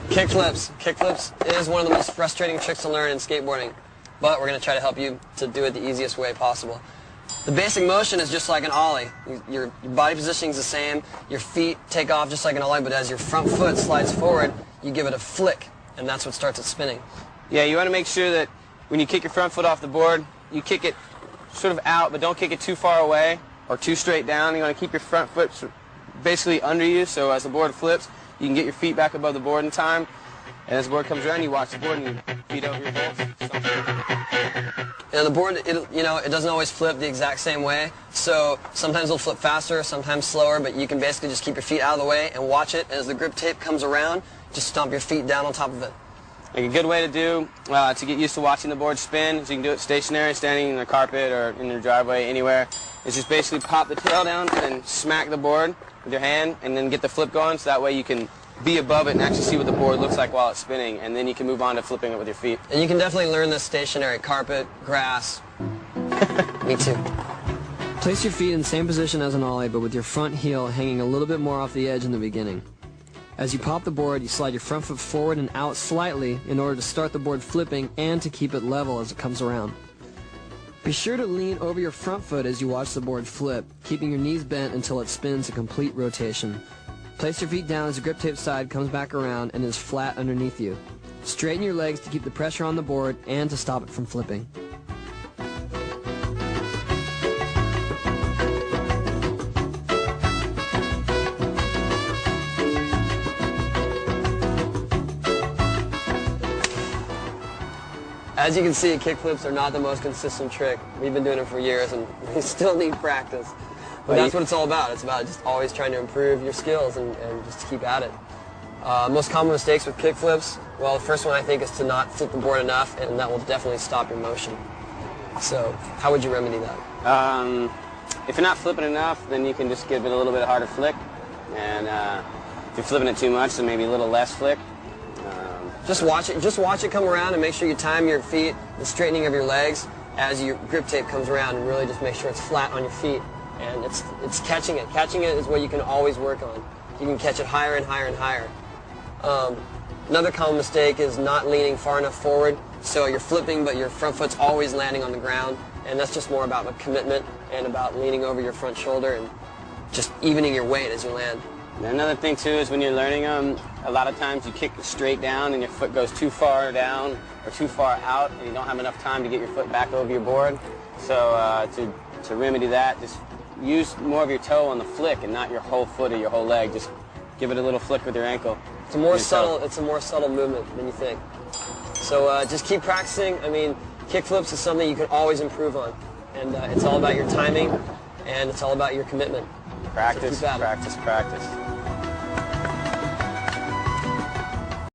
Kickflips. Kickflips is one of the most frustrating tricks to learn in skateboarding, but we're going to try to help you to do it the easiest way possible. The basic motion is just like an ollie. Your body positioning is the same, your feet take off just like an ollie, but as your front foot slides forward, you give it a flick, and that's what starts it spinning. Yeah, you want to make sure that when you kick your front foot off the board, you kick it sort of out, but don't kick it too far away or too straight down. You want to keep your front foot basically under you, so as the board flips, you can get your feet back above the board in time. And as the board comes around, you watch the board and you feet over your hips. And the board, it doesn't always flip the exact same way. So sometimes it'll flip faster, sometimes slower, but you can basically just keep your feet out of the way and watch it. As the grip tape comes around, just stomp your feet down on top of it. Like a good way to do, to get used to watching the board spin, so you can do it stationary, standing in the carpet or in your driveway, anywhere, is just basically pop the tail down and then smack the board with your hand and then get the flip going, so that way you can be above it and actually see what the board looks like while it's spinning, and then you can move on to flipping it with your feet. And you can definitely learn this stationary, carpet, grass. Me too. Place your feet in the same position as an ollie, but with your front heel hanging a little bit more off the edge in the beginning. As you pop the board, you slide your front foot forward and out slightly in order to start the board flipping and to keep it level as it comes around. Be sure to lean over your front foot as you watch the board flip, keeping your knees bent until it spins a complete rotation. Place your feet down as the grip tape side comes back around and is flat underneath you. Straighten your legs to keep the pressure on the board and to stop it from flipping. As you can see, kickflips are not the most consistent trick. We've been doing it for years and we still need practice. But that's what it's all about. It's about just always trying to improve your skills and just keep at it. Most common mistakes with kickflips, well, the first one I think is to not flip the board enough, and that will definitely stop your motion. So how would you remedy that? If you're not flipping enough, then you can just give it a little bit harder flick. And if you're flipping it too much, then maybe a little less flick. Just watch it come around and make sure you time your feet, the straightening of your legs as your grip tape comes around, and really just make sure it's flat on your feet. And it's catching it. Catching it is what you can always work on. You can catch it higher and higher and higher. Another common mistake is not leaning far enough forward, so you're flipping but your front foot's always landing on the ground, and that's just more about a commitment and about leaning over your front shoulder and just evening your weight as you land. And another thing too is when you're learning them, a lot of times you kick straight down and your foot goes too far down or too far out, and you don't have enough time to get your foot back over your board. So to remedy that, just use more of your toe on the flick and not your whole foot or your whole leg. Just give it a little flick with your ankle. It's a more subtle movement than you think. So just keep practicing. I mean, kickflips is something you can always improve on, and it's all about your timing, and it's all about your commitment. Practice, So practice, practice.